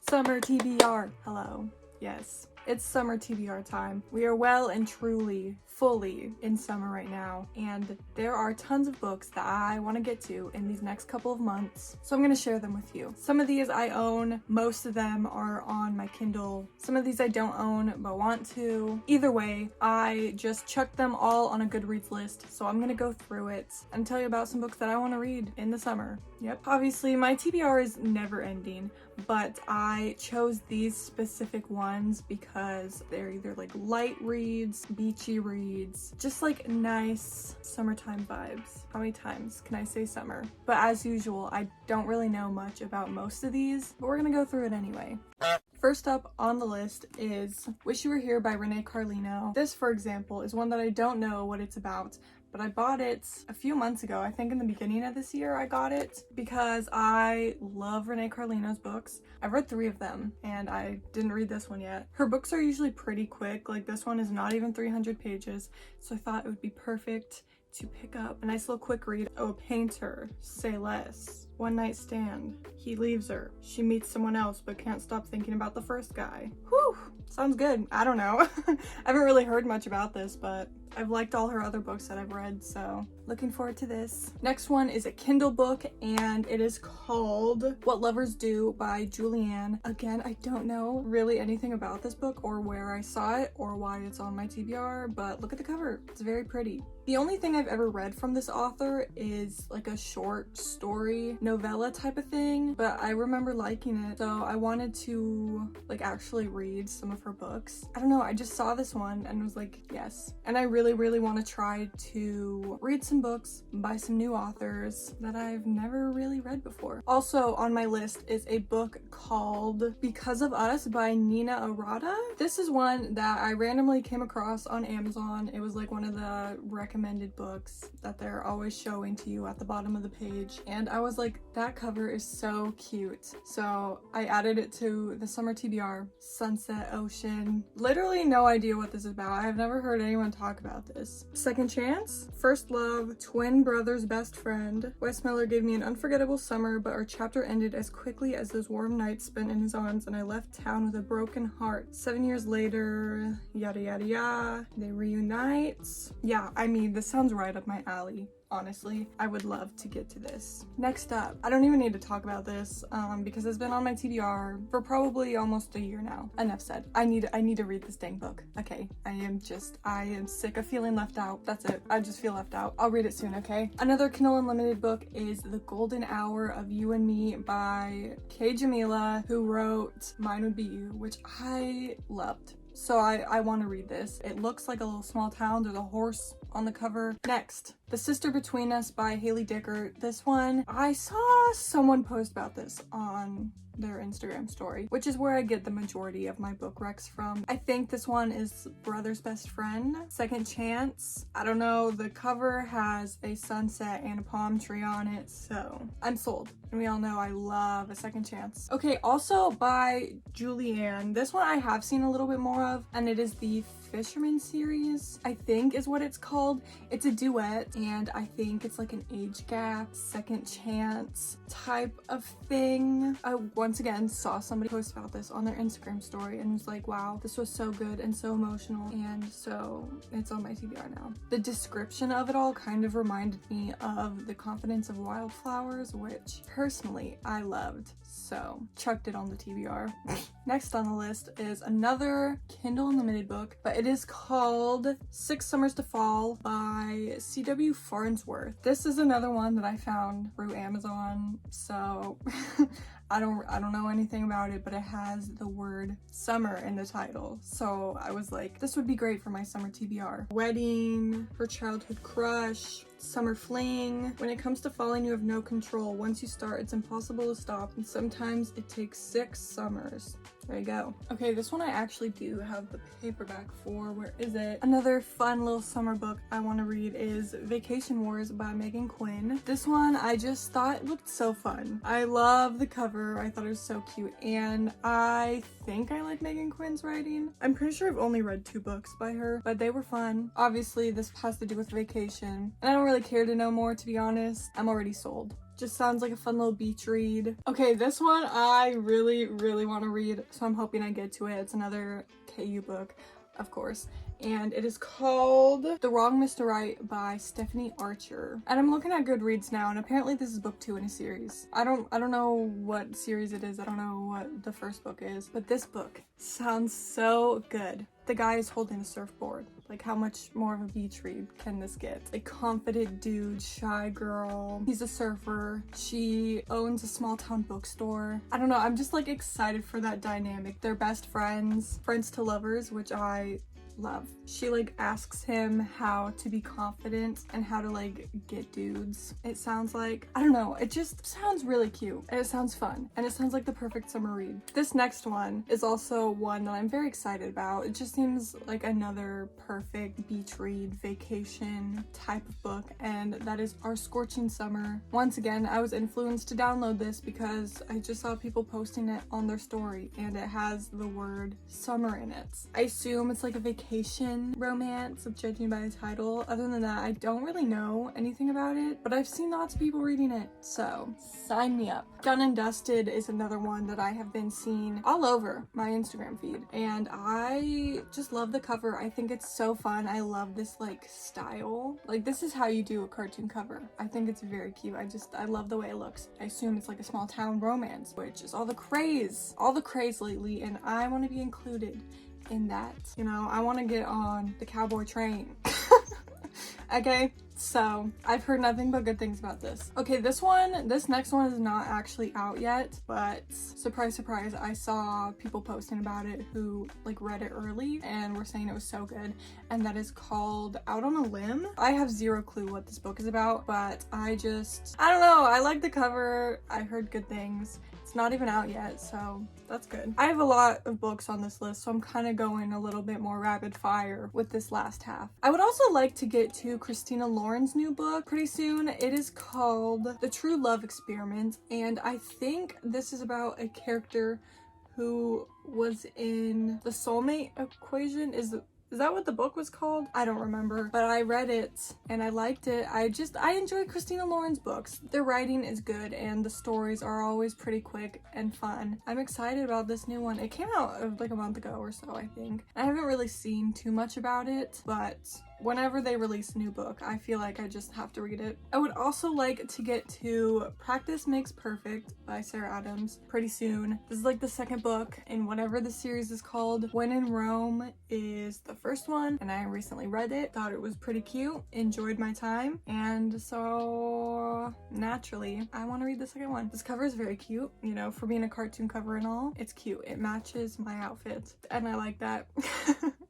Summer TBR. Hello. Yes, it's summer TBR time. We are well and truly, fully in summer right now, and there are tons of books that I want to get to in these next couple of months, so I'm going to share them with you. Some of these I own, most of them are on my Kindle. Some of these I don't own but want to. Either way, I just chucked them all on a Goodreads list, so I'm going to go through it and tell you about some books that I want to read in the summer. Yep. Obviously, my TBR is never ending, but I chose these specific ones because they're either like light reads, beachy reads, just like nice summertime vibes. How many times can I say summer? But as usual, I don't really know much about most of these, but we're gonna go through it anyway. First up on the list is Wish You Were Here by Renee Carlino. This, for example, is one that I don't know what it's about, but I bought it a few months ago. I think in the beginning of this year I got it because I love Renee Carlino's books. I've read 3 of them and I didn't read this one yet. Her books are usually pretty quick, like this one is not even 300 pages, so I thought it would be perfect to pick up a nice little quick read. Oh, a painter, say less. One night stand. He leaves her. She meets someone else but can't stop thinking about the first guy. Whew, sounds good. I don't know. I haven't really heard much about this, but I've liked all her other books that I've read, so looking forward to this. Next one is a Kindle book, and it is called What Lovers Do by Julianne. Again, I don't know really anything about this book or where I saw it or why it's on my TBR, but look at the cover. It's very pretty. The only thing I've ever read from this author is like a short story novella type of thing, but I remember liking it, so I wanted to like actually read some of her books. I don't know, I just saw this one and was like, yes. And I really want to try to read some books by some new authors that I've never really read before. Also on my list is a book called Because of Us by Nina Arata. This is one that I randomly came across on Amazon. It was like one of the recommended books that they're always showing to you at the bottom of the page, and I was like, that cover is so cute, so I added it to the summer TBR. Sunset, ocean, literally no idea what this is about. I have never heard anyone talk about this. Second chance, first love, twin brothers, best friend. Wes Miller gave me an unforgettable summer, but our chapter ended as quickly as those warm nights spent in his arms, and I left town with a broken heart. 7 years later, yada yada yada, they reunite. Yeah, I mean, this sounds right up my alley. Honestly, I would love to get to this. Next up, I don't even need to talk about this because it's been on my TBR for probably almost a year now. Enough said. I need to read this dang book. Okay, I am sick of feeling left out. That's it. I just feel left out. I'll read it soon, okay? Another Kindle Unlimited book is The Golden Hour of You and Me by Kay Jamila, who wrote Mine Would Be You, which I loved. So I want to read this. It looks like a little small town. There's a horse on the cover. Next, The Sister Between Us by Haley Dickert. This one, I saw someone post about this on their Instagram story, which is where I get the majority of my book recs from. I think this one is Brother's Best Friend. Second Chance. I don't know, the cover has a sunset and a palm tree on it, so I'm sold. And we all know I love a second chance. Okay, also by Julianne. This one I have seen a little bit more of, and it is the Fisherman Series, I think is what it's called. It's a duet, and I think it's like an age gap, second chance type of thing. I once again saw somebody post about this on their Instagram story and was like, wow, this was so good and so emotional, and so it's on my TBR now. The description of it all kind of reminded me of The Confidence of Wildflowers, which personally I loved, so chucked it on the TBR. Next on the list is another Kindle Unlimited book, but it is called 6 Summers to Fall by C.W. Farnsworth. This is another one that I found through Amazon, so I don't know anything about it, but it has the word summer in the title, so I was like, this would be great for my summer TBR. Wedding, her childhood crush, summer fling. When it comes to falling, you have no control. Once you start, it's impossible to stop, and sometimes it takes 6 summers. There you go. Okay, this one I actually do have the paperback for. Where is it? Another fun little summer book I want to read is Vacation Wars by Megan Quinn. This one I just thought looked so fun. I love the cover. I thought it was so cute, and I think I like Megan Quinn's writing. I'm pretty sure I've only read 2 books by her, but they were fun. Obviously, this has to do with vacation, and I don't really care to know more, to be honest. I'm already sold. Just sounds like a fun little beach read. Okay, this one I really, really want to read, so I'm hoping I get to it. It's another KU book, of course. And it is called The Wrong Mr. Right by Stephanie Archer. And I'm looking at Goodreads now, and apparently this is book 2 in a series. I don't know what series it is. I don't know what the first book is, but this book sounds so good. The guy is holding a surfboard. Like, how much more of a beach read can this get? A confident dude, shy girl. He's a surfer. She owns a small town bookstore. I don't know, I'm just like excited for that dynamic. They're best friends, friends to lovers, which I love. She like asks him how to be confident and how to like get dudes. It sounds like, I don't know, it just sounds really cute and it sounds fun and it sounds like the perfect summer read. This next one is also one that I'm very excited about. It just seems like another perfect beach read, vacation type of book, and that is Our Scorching Summer. Once again, I was influenced to download this because I just saw people posting it on their story and it has the word summer in it. I assume it's like a vacation romance, judging by the title. Other than that, I don't really know anything about it, but I've seen lots of people reading it, so sign me up. Done and Dusted is another one that I have been seeing all over my Instagram feed, and I just love the cover. I think it's so fun. I love this like style. Like, this is how you do a cartoon cover. I think it's very cute. I love the way it looks. I assume it's like a small town romance, which is all the craze lately, and I want to be included in that. You know, I want to get on the cowboy train. Okay, so I've heard nothing but good things about this. Okay, this next one is not actually out yet, but surprise, surprise, I saw people posting about it who like read it early and were saying it was so good, and that is called Out on a Limb. I have zero clue what this book is about, but I don't know, I like the cover. I heard good things. It's not even out yet, so that's good. I have a lot of books on this list, so I'm kind of going a little bit more rapid fire with this last half. I would also like to get to Christina Lauren's new book pretty soon. It is called The True Love Experiment, and I think this is about a character who was in The Soulmate Equation. Is that what the book was called? I don't remember, but I read it and I liked it. I enjoy Christina Lauren's books. Their writing is good and the stories are always pretty quick and fun. I'm excited about this new one. It came out like a month ago or so, I think. I haven't really seen too much about it, but whenever they release a new book, I feel like I just have to read it. I would also like to get to Practice Makes Perfect by Sarah Adams pretty soon. This is like the second book in whatever the series is called. When in Rome is the first one, and I recently read it. Thought it was pretty cute, enjoyed my time, and so naturally I want to read the second one. This cover is very cute, you know, for being a cartoon cover and all. It's cute. It matches my outfit, and I like that.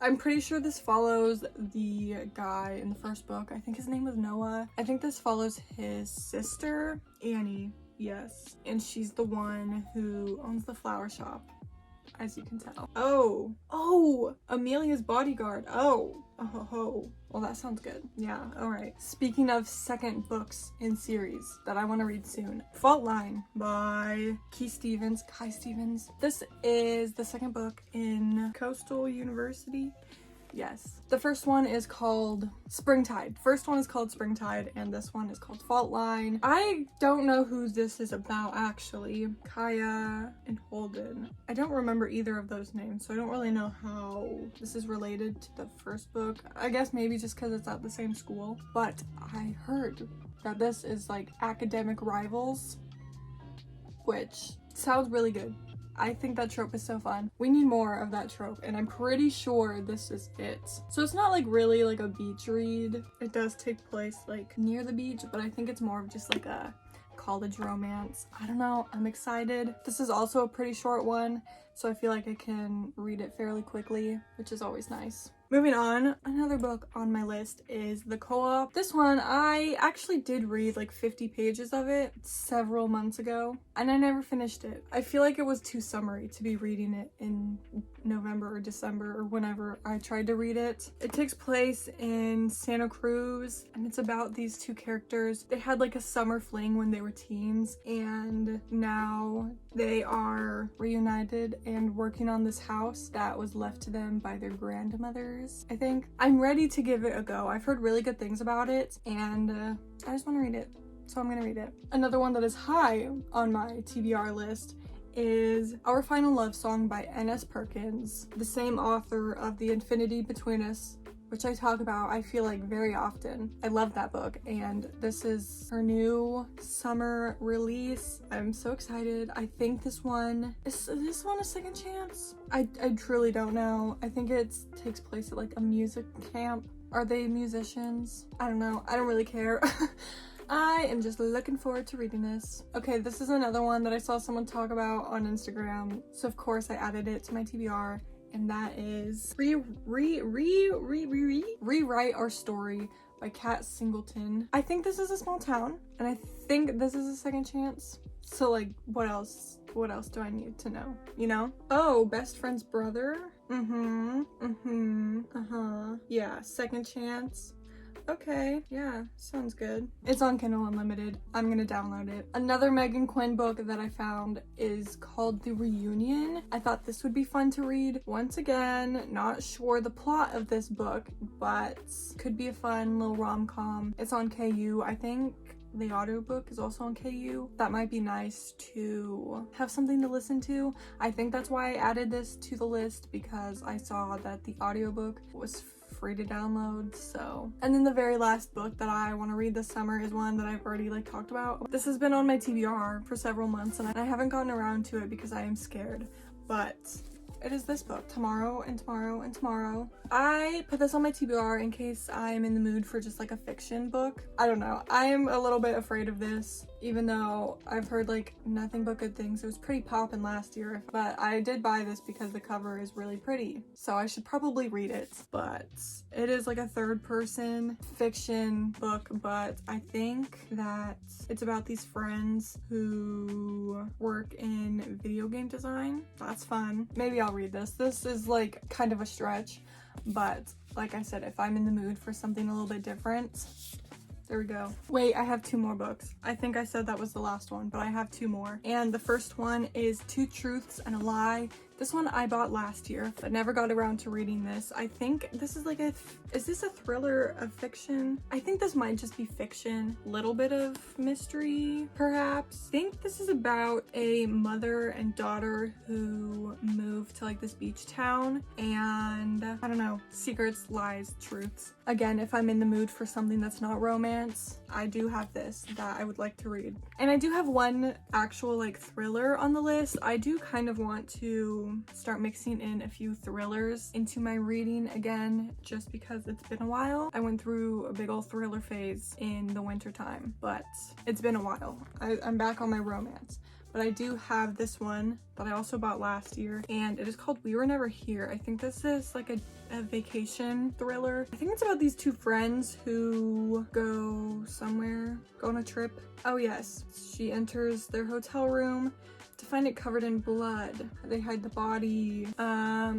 I'm pretty sure this follows the guy in the first book. I think his name was Noah. I think this follows his sister, Annie. Yes. And she's the one who owns the flower shop, as you can tell. Oh, Amelia's bodyguard. Oh, well, that sounds good. Yeah, all right. Speaking of second books in series that I want to read soon, Fault Line by Kai Stevens. This is the second book in Coastal University. Yes. The first one is called Springtide. First one is called Springtide, and this one is called Fault Line. I don't know who this is about, actually. Kaya and Holden. I don't remember either of those names, so I don't really know how this is related to the first book. I guess maybe just because it's at the same school. But I heard that this is like academic rivals, which sounds really good. I think that trope is so fun. We need more of that trope, and I'm pretty sure this is it. So it's not like really like a beach read. It does take place like near the beach, but I think it's more of just like a college romance. I don't know, I'm excited. This is also a pretty short one, so I feel like I can read it fairly quickly, which is always nice. Moving on, another book on my list is The Co-op. This one, I actually did read like 50 pages of it several months ago, and I never finished it. I feel like it was too summery to be reading it in November or December or whenever I tried to read it. It takes place in Santa Cruz, and it's about these two characters. They had like a summer fling when they were teens, and now they are reunited and working on this house that was left to them by their grandmothers, I think. I'm ready to give it a go. I've heard really good things about it, and I just want to read it. so I'm gonna read it. Another one that is high on my TBR list is Our Final Love Song by N.S. Perkins, the same author of The Infinity Between Us, which I talk about, I feel like, very often. I love that book, and this is her new summer release. I'm so excited. I think this one is this one a second chance? I truly don't know. I think it takes place at like a music camp. Are they musicians? I don't know. I don't really care. I am just looking forward to reading this. Okay, this is another one that I saw someone talk about on Instagram, so of course I added it to my TBR, and that is Rewrite Our Story by Kat Singleton. I think this is a small town, and I think this is a second chance. So like, what else do I need to know, you know? Oh, Best Friend's Brother? Yeah, second chance. Okay, yeah, sounds good. It's on Kindle Unlimited. I'm gonna download it. Another Megan Quinn book that I found is called The Reunion. I thought this would be fun to read. Once again, not sure the plot of this book, but could be a fun little rom-com. It's on KU, I think. The audiobook is also on KU. That might be nice to have something to listen to. I think that's why I added this to the list, because I saw that the audiobook was free to download. So, and then the very last book that I want to read this summer is one that I've already like talked about. This has been on my TBR for several months, and I haven't gotten around to it because I am scared, but it is this book, Tomorrow and Tomorrow and Tomorrow. I put this on my TBR in case I'm in the mood for just like a fiction book. I don't know. I am a little bit afraid of this, even though I've heard like nothing but good things. It was pretty poppin' last year, but I did buy this because the cover is really pretty. So I should probably read it, but it is like a third person fiction book, but I think that it's about these friends who work in video game design. That's fun. Maybe I'll read this. This is like kind of a stretch, but like I said, if I'm in the mood for something a little bit different, there we go. Wait, I have 2 more books. I think I said that was the last one, but I have 2 more. And the first one is Two Truths and a Lie. This one I bought last year, but never got around to reading this. I think this is like is this a thriller of fiction? I think this might just be fiction. Little bit of mystery, perhaps. I think this is about a mother and daughter who move to like this beach town, and I don't know, secrets, lies, truths. Again, if I'm in the mood for something that's not romance, I do have this that I would like to read. And I do have one actual like thriller on the list. I do kind of want to start mixing in a few thrillers into my reading again, just because it's been a while. I went through a big old thriller phase in the winter time, but it's been a while. I'm back on my romance. But I do have this one that I also bought last year, and it is called We Were Never Here. I think this is like a vacation thriller. I think it's about these 2 friends who go somewhere, go on a trip. Oh yes, she enters their hotel room to find it covered in blood. They hide the body. I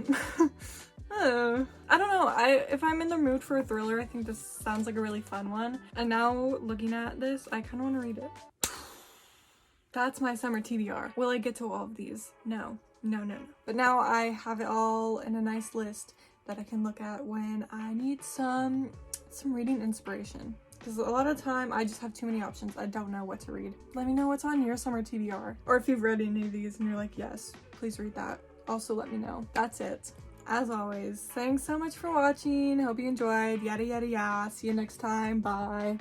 don't know. If I'm in the mood for a thriller, I think this sounds like a really fun one. And now looking at this, I kind of want to read it. That's my summer TBR. Will I get to all of these? No. But now I have it all in a nice list that I can look at when I need some reading inspiration. Because a lot of the time I just have too many options. I don't know what to read. Let me know what's on your summer TBR. Or if you've read any of these and you're like, yes, please read that. Also let me know. That's it. As always, thanks so much for watching. Hope you enjoyed. Yada yada yada. See you next time. Bye.